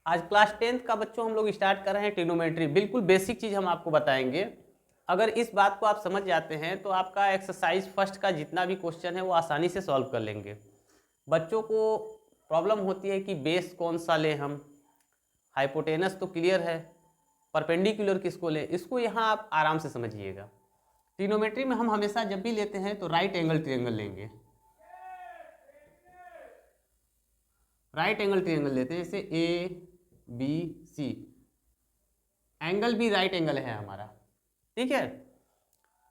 आज class 10th का बच्चों हम लोग स्टार्ट कर रहे हैं ट्रिग्नोमेट्री। बिल्कुल बेसिक चीज़ हम आपको बताएंगे। अगर इस बात को आप समझ जाते हैं तो आपका एक्सरसाइज फर्स्ट का जितना भी क्वेश्चन है वो आसानी से सॉल्व कर लेंगे। बच्चों को प्रॉब्लम होती है कि बेस कौन सा लें हम, हाइपोटेनस तो क्लियर है, परपेंडिकुलर किसको लें, इसको यहाँ आप आराम से समझिएगा। ट्रिग्नोमेट्री में हम हमेशा जब भी लेते हैं तो राइट एंगल ट्रायंगल लेंगे। राइट एंगल ट्रायंगल लेते हैं, जैसे ए बी सी, एंगल भी राइट एंगल है हमारा, ठीक है।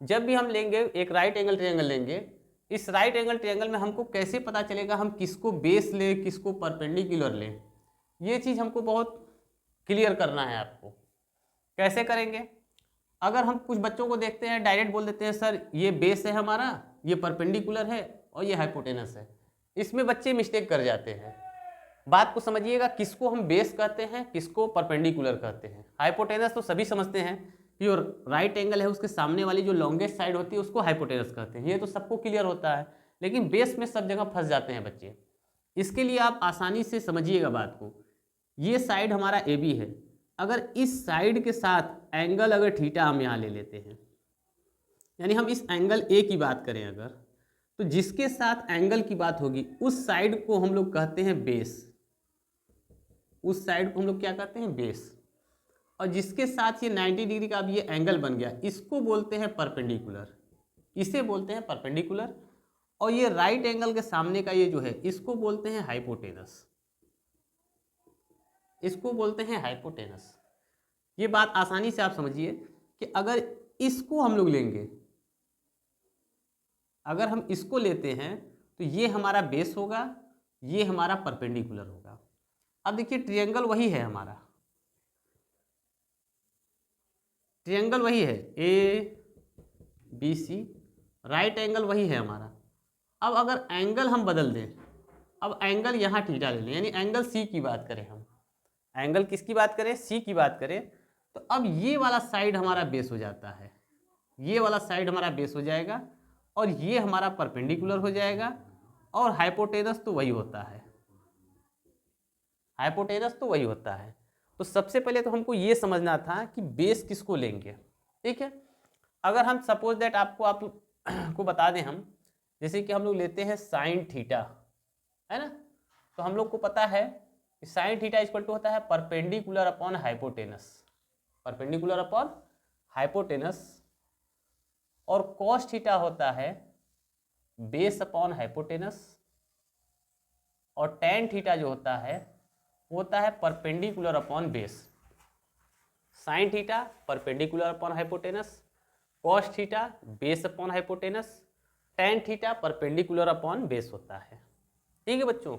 जब भी हम लेंगे एक राइट एंगल ट्रायंगल लेंगे, इस राइट एंगल ट्रायंगल में हमको कैसे पता चलेगा हम किसको बेस लें किसको परपेंडिकुलर लें, ये चीज़ हमको बहुत क्लियर करना है आपको। कैसे करेंगे? अगर हम कुछ बच्चों को देखते हैं डायरेक्ट बोल देते हैं सर ये बेस है हमारा, ये परपेंडिकुलर है और ये हाइपोटेनस है। इसमें बच्चे मिस्टेक कर जाते हैं। बात को समझिएगा, किसको हम बेस कहते हैं किसको परपेंडिकुलर कहते हैं। हाइपोटेनस तो सभी समझते हैं कि जो राइट एंगल है उसके सामने वाली जो लॉन्गेस्ट साइड होती है उसको हाइपोटेनस कहते हैं, ये तो सबको क्लियर होता है। लेकिन बेस में सब जगह फंस जाते हैं बच्चे। इसके लिए आप आसानी से समझिएगा बात को। ये साइड हमारा ए बी है, अगर इस साइड के साथ एंगल अगर थीटा हम यहाँ ले लेते हैं, यानी हम इस एंगल ए की बात करें अगर, तो जिसके साथ एंगल की बात होगी उस साइड को हम लोग कहते हैं बेस। उस साइड को हम लोग क्या कहते हैं? बेस। और जिसके साथ ये 90 डिग्री का अब ये एंगल बन गया इसको बोलते हैं परपेंडिकुलर, इसे बोलते हैं परपेंडिकुलर। और ये राइट एंगल के सामने का ये जो है इसको बोलते हैं हाइपोटेनस, इसको बोलते हैं हाइपोटेनस। ये बात आसानी से आप समझिए कि अगर इसको हम लोग लेंगे, अगर हम इसको लेते हैं तो ये हमारा बेस होगा, ये हमारा परपेंडिकुलर होगा। अब देखिए ट्रायंगल वही है हमारा, ट्रायंगल वही है A B C, right angle वही है हमारा। अब अगर एंगल हम बदल दें, अब एंगल यहाँ थीटा ले लें, यानी एंगल सी की बात करें हम, एंगल किसकी बात करें? सी की बात करें, तो अब ये वाला साइड हमारा बेस हो जाता है, ये वाला साइड हमारा बेस हो जाएगा और ये हमारा परपेंडिकुलर हो जाएगा। और हाइपोटेनस तो वही होता है, हाइपोटेनस तो वही होता है। तो सबसे पहले तो हमको ये समझना था कि बेस किसको लेंगे, ठीक है। अगर हम सपोज दैट आप को बता दें हम, जैसे कि हम लोग लेते हैं साइन थीटा, है ना, तो हम लोग को पता है कि साइन थीटा इक्वल टू होता है perpendicular upon hypotenuse, perpendicular upon hypotenuse. और कॉस थीटा होता है बेस अपॉन हाइपोटेनस। और टेन थीटा जो होता है वो होता है perpendicular upon base. Sine theta perpendicular upon hypotenuse, cos theta base upon hypotenuse, tan theta perpendicular upon base होता है, ठीक है बच्चों।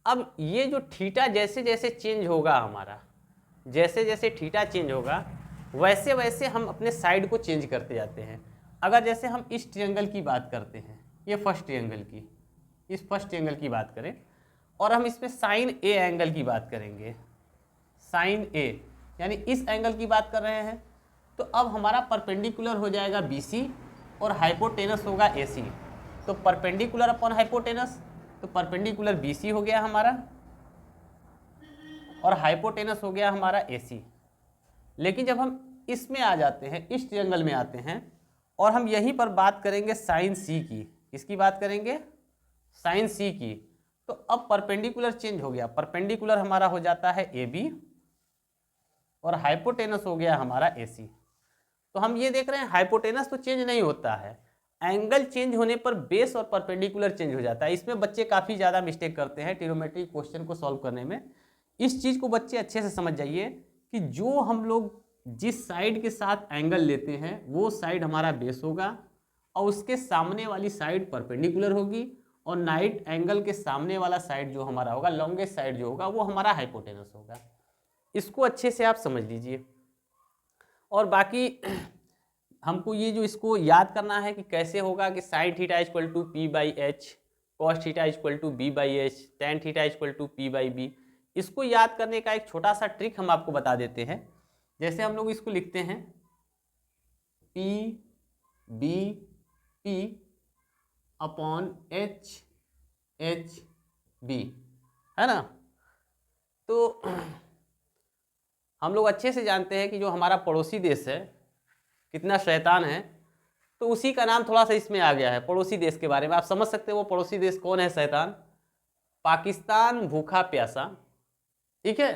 अब ये जो थीटा जैसे जैसे चेंज होगा हमारा, जैसे जैसे थीटा चेंज होगा वैसे वैसे हम अपने साइड को चेंज करते जाते हैं। अगर जैसे हम इस ट्रायंगल की बात करते हैं, ये फर्स्ट ट्रायंगल की, इस फर्स्ट ट्रायंगल की बात करें और हम इसमें साइन ए एंगल की बात करेंगे, साइन ए यानी इस एंगल की बात कर रहे हैं, तो अब हमारा परपेंडिकुलर हो जाएगा BC और हाइपोटेनस होगा AC। तो परपेंडिकुलर अपॉन हाइपोटेनस, तो परपेंडिकुलर BC हो गया हमारा और हाइपोटेनस हो गया हमारा AC। लेकिन जब हम इसमें आ जाते हैं, इस ट्रायंगल में आते हैं और हम यहीं पर बात करेंगे साइन C की, किसकी बात करेंगे? साइन C की। तो अब परपेंडिकुलर चेंज हो गया, परपेंडिकुलर हमारा हो जाता है AB और हाइपोटेनस हो गया हमारा AC। तो हम ये देख रहे हैं हाइपोटेनस तो चेंज नहीं होता है, एंगल चेंज होने पर बेस और परपेंडिकुलर चेंज हो जाता है। इसमें बच्चे काफ़ी ज़्यादा मिस्टेक करते हैं ट्रिग्नोमेट्री क्वेश्चन को सॉल्व करने में। इस चीज़ को बच्चे अच्छे से समझ जाइए कि जो हम लोग जिस साइड के साथ एंगल लेते हैं वो साइड हमारा बेस होगा और उसके सामने वाली साइड परपेंडिकुलर होगी और नाइट एंगल के सामने वाला साइड जो हमारा होगा, लॉन्गेस्ट साइड जो होगा वो हमारा हाइपोटेनस होगा। इसको अच्छे से आप समझ लीजिए। और बाकी हमको ये जो इसको याद करना है कि कैसे होगा कि sine theta equal to P/H, cos theta equal to B/H, tan theta equal to P/B। इसको याद करने का एक छोटा सा ट्रिक हम आपको बता देते हैं। जैसे हम लोग इसको लिखते हैं P/B अपॉन H/B, है ना। तो हम लोग अच्छे से जानते हैं कि जो हमारा पड़ोसी देश है कितना शैतान है, तो उसी का नाम थोड़ा सा इसमें आ गया है पड़ोसी देश के बारे में। आप समझ सकते हैं वो पड़ोसी देश कौन है शैतान। पाकिस्तान भूखा प्यासा, ठीक है,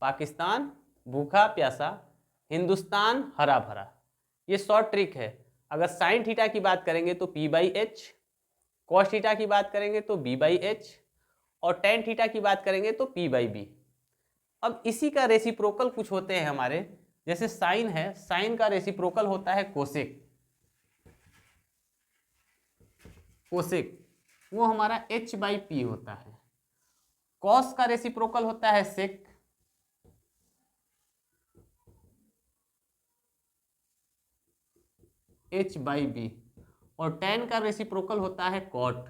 पाकिस्तान भूखा प्यासा, हिंदुस्तान हरा भरा। ये शॉर्ट ट्रिक है। अगर साइन थीटा की बात करेंगे तो P/H, कॉस थीटा की बात करेंगे तो B/H, और टेन थीटा की बात करेंगे तो P/B। अब इसी का रेसिप्रोकल कुछ होते हैं हमारे, जैसे साइन है, साइन का रेसिप्रोकल होता है कोसेक, कोसेक वो हमारा H/P होता है। कॉस का रेसिप्रोकल होता है सेक, H/B, और टेन का रेसिप्रोकल होता है कॉट।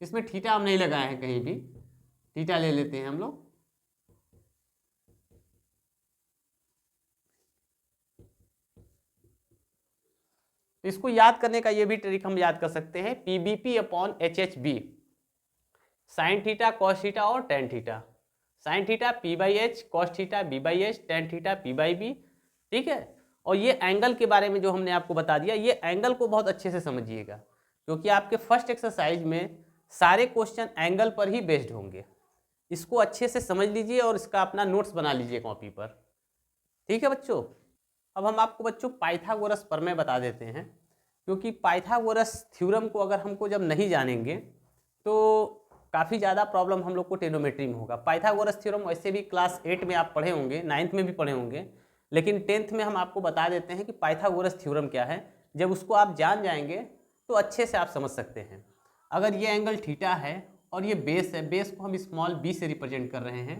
इसमें थीटा हम नहीं लगाए हैं कहीं भी, थीटा ले लेते हैं हम लोग। इसको याद करने का ये भी ट्रिक हम याद कर सकते हैं, PBP/HHB, sine theta cos theta और tan theta. Sine theta P/H, cos theta B/H, tan theta P/B, ठीक है। और ये एंगल के बारे में जो हमने आपको बता दिया, ये एंगल को बहुत अच्छे से समझिएगा, क्योंकि आपके फर्स्ट एक्सरसाइज में सारे क्वेश्चन एंगल पर ही बेस्ड होंगे। इसको अच्छे से समझ लीजिए और इसका अपना नोट्स बना लीजिए कॉपी पर, ठीक है बच्चों। अब हम आपको बच्चों पाइथागोरस प्रमेय बता देते हैं, क्योंकि पाइथागोरस थ्योरम को अगर हमको जब नहीं जानेंगे तो काफ़ी ज़्यादा प्रॉब्लम हम लोग को ट्रिग्नोमेट्री में होगा। पाइथागोरस थ्योरम वैसे भी क्लास 8 में आप पढ़े होंगे, 9th में भी पढ़े होंगे, लेकिन 10th में हम आपको बता देते हैं कि पाइथागोरस थ्योरम क्या है। जब उसको आप जान जाएंगे तो अच्छे से आप समझ सकते हैं। अगर ये एंगल थीटा है और ये बेस है, बेस को हम स्मॉल b से रिप्रेजेंट कर रहे हैं,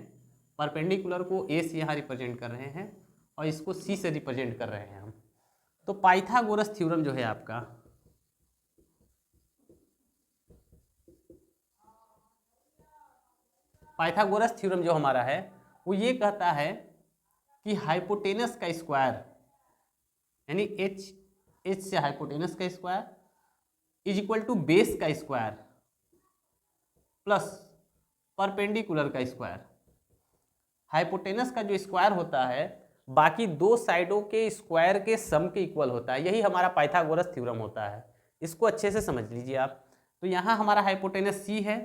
परपेंडिकुलर को a से यहाँ रिप्रेजेंट कर रहे हैं, और इसको c से रिप्रेजेंट कर रहे हैं हम। तो पाइथागोरस थ्योरम जो है आपका, पाइथागोरस थ्योरम जो हमारा है वो ये कहता है कि हाइपोटेनस का स्क्वायर, यानी h से हाइपोटेनस का square is equal to base का स्क्वायर प्लस परपेंडिकुलर का स्क्वायर। हाइपोटेनस का जो स्क्वायर होता है बाकी दो साइडों के स्क्वायर के सम के इक्वल होता है। यही हमारा पाइथागोरस थ्योरम होता है। इसको अच्छे से समझ लीजिए आप। तो यहाँ हमारा हाइपोटेनस c है,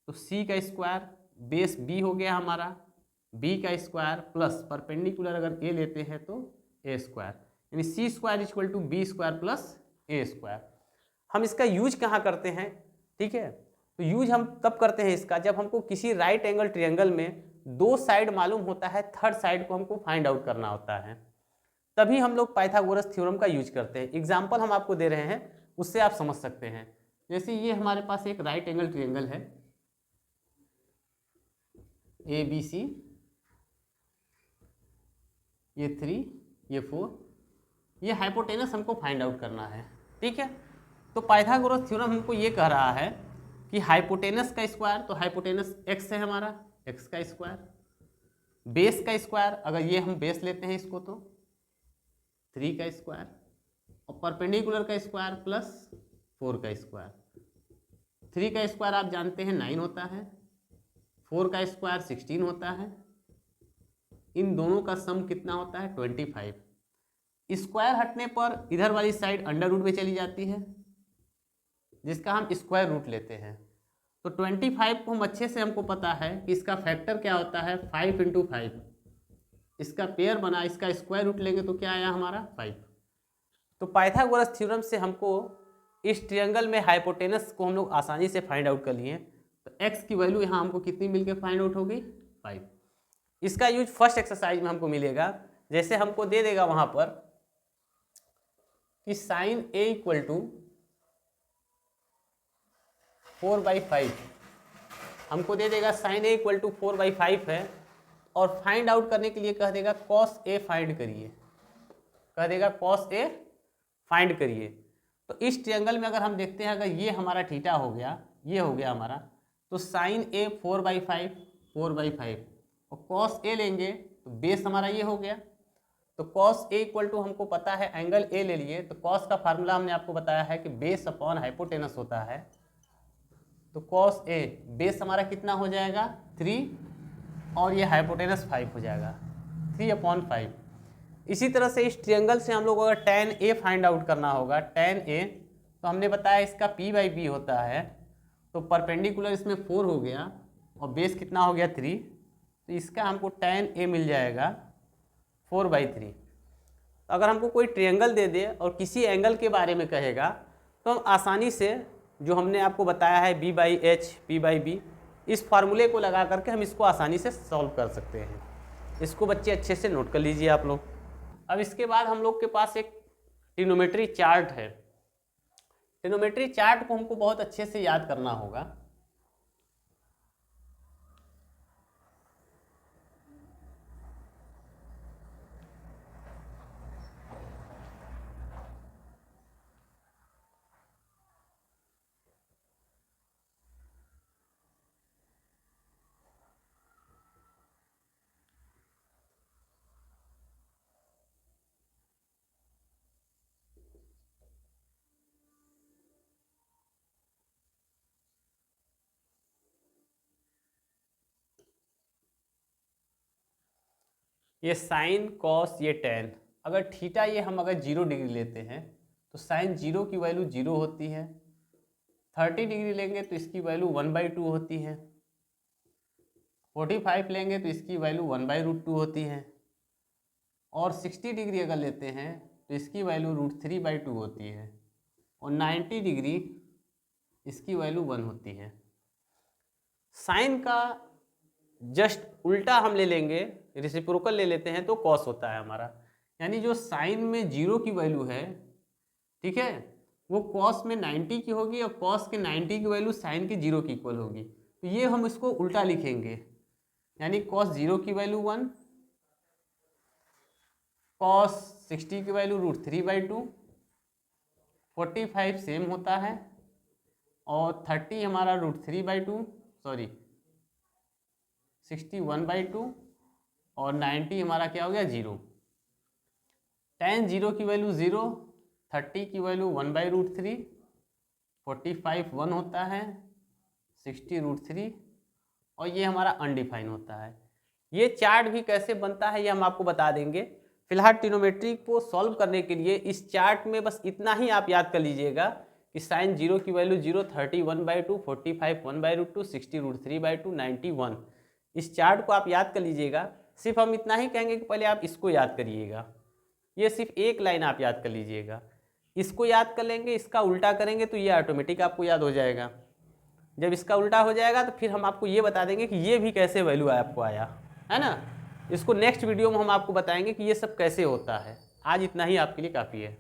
तो c का स्क्वायर, बेस b हो गया हमारा, b का स्क्वायर प्लस परपेंडिकुलर अगर a लेते हैं तो a स्क्वायर, यानी c square equal to b square plus a square. हम इसका यूज कहाँ करते हैं, ठीक है, तो यूज हम तब करते हैं इसका जब हमको किसी राइट एंगल ट्रायंगल में दो साइड मालूम होता है, थर्ड साइड को हमको फाइंड आउट करना होता है, तभी हम लोग पाइथागोरस थ्योरम का यूज करते हैं। एग्जाम्पल हम आपको दे रहे हैं, उससे आप समझ सकते हैं। जैसे ये हमारे पास एक राइट एंगल ट्रायंगल है ABC, ये 3, ये 4, ये हाइपोटेनस हमको फाइंड आउट करना है, ठीक है। तो पाइथागोरस थ्योरम हमको ये कह रहा है कि हाइपोटेनस का स्क्वायर, तो हाइपोटेनस x है हमारा, x का स्क्वायर, बेस का स्क्वायर, अगर ये हम बेस लेते हैं इसको तो 3 का स्क्वायर, और परपेंडिकुलर का स्क्वायर प्लस 4 का स्क्वायर। 3 का स्क्वायर आप जानते हैं 9 होता है, 4 का स्क्वायर 16 होता है, इन दोनों का सम कितना होता है 25। स्क्वायर हटने पर इधर वाली साइड अंडर रूट में चली जाती है, जिसका हम स्क्वायर रूट लेते हैं। तो 25 को हम अच्छे से, हमको पता है कि इसका फैक्टर क्या होता है 5 × 5, इसका पेयर बना, इसका स्क्वायर रूट लेंगे तो क्या आया हमारा 5। तो पाइथागोरस थ्योरम से हमको इस ट्रायंगल में हाइपोटेनस को हम लोग आसानी से फाइंड आउट कर लिए। तो x की वैल्यू यहाँ हमको कितनी मिल के फाइंड आउट हो गई 5। इसका यूज फर्स्ट एक्सरसाइज में हमको मिलेगा, जैसे हमको दे देगा वहाँ पर कि साइन a इक्वल टू 4/5, हमको दे देगा साइन a इक्वल टू 4/5 है, और फाइंड आउट करने के लिए कह देगा कॉस a फाइंड करिए, कह देगा कॉस a फाइंड करिए। तो इस ट्रायंगल में अगर हम देखते हैं, अगर ये हमारा थीटा हो गया, ये हो गया हमारा, तो साइन a 4/5 और कॉस a लेंगे तो बेस हमारा ये हो गया। तो कॉस a इक्वल टू हमको पता है एंगल a ले लिए, तो कॉस का फार्मूला हमने आपको बताया है कि बेस अपॉन हाइपोटेनस होता है। तो कॉस a बेस हमारा कितना हो जाएगा 3, और ये हाइपोटेनस 5 हो जाएगा। 3/5। इसी तरह से इस ट्रायंगल से हम लोग अगर tan A फाइंड आउट करना होगा, tan A, तो हमने बताया इसका P/B होता है, तो परपेंडिकुलर इसमें 4 हो गया और बेस कितना हो गया 3, तो इसका हमको tan A मिल जाएगा 4/3। अगर हमको कोई ट्रायंगल दे दे और किसी एंगल के बारे में कहेगा तो हम आसानी से जो हमने आपको बताया है B/H P/B, इस फार्मूले को लगा करके हम इसको आसानी से सॉल्व कर सकते हैं। इसको बच्चे अच्छे से नोट कर लीजिए आप लोग। अब इसके बाद हम लोग के पास एक ट्रिग्नोमेट्री चार्ट है। ट्रिग्नोमेट्री चार्ट को हमको बहुत अच्छे से याद करना होगा। ये साइन कॉस ये टेन, अगर थीटा ये हम अगर 0 डिग्री लेते हैं तो साइन 0 की वैल्यू 0 होती है। 30 डिग्री लेंगे तो इसकी वैल्यू 1/2 होती है। 45 लेंगे तो इसकी वैल्यू 1/√2 होती है। और 60 डिग्री अगर लेते हैं तो इसकी वैल्यू √3/2 होती है। और 90 डिग्री इसकी वैल्यू 1 होती है। साइन का जस्ट उल्टा हम ले लेंगे, रेसिप्रोकल ले लेते हैं तो कॉस होता है हमारा। यानी जो साइन में 0 की वैल्यू है, ठीक है, वो कॉस में 90 की होगी और कॉस के 90 की वैल्यू साइन के 0 की इक्वल होगी। तो ये हम इसको उल्टा लिखेंगे, यानी कॉस 0 की वैल्यू 1, कॉस 60 की वैल्यू √3/2, 45 सेम होता है और 30 हमारा √3/2, सॉरी 60 1/2 और 90 हमारा क्या हो गया 0। tan 0 की वैल्यू 0, 30 की वैल्यू 1/√3, 45 1 होता है, 60 √3 और ये हमारा अनडिफाइन होता है। ये चार्ट भी कैसे बनता है ये हम आपको बता देंगे। फिलहाल ट्रिग्नोमेट्री को सॉल्व करने के लिए इस चार्ट में बस इतना ही आप याद कर लीजिएगा कि साइन 0 की वैल्यू 0, 30 1/2, 45 1/√2, 60 √3/2, 90 1। इस चार्ट को आप याद कर लीजिएगा। सिर्फ हम इतना ही कहेंगे कि पहले आप इसको याद करिएगा। ये सिर्फ एक लाइन आप याद कर लीजिएगा। इसको याद कर लेंगे, इसका उल्टा करेंगे तो ये ऑटोमेटिक आपको याद हो जाएगा। जब इसका उल्टा हो जाएगा तो फिर हम आपको ये बता देंगे कि ये भी कैसे वैल्यू आपको आया, है ना। इसको नेक्स्ट वीडियो में हम आपको बताएंगे कि ये सब कैसे होता है। आज इतना ही आपके लिए काफ़ी है।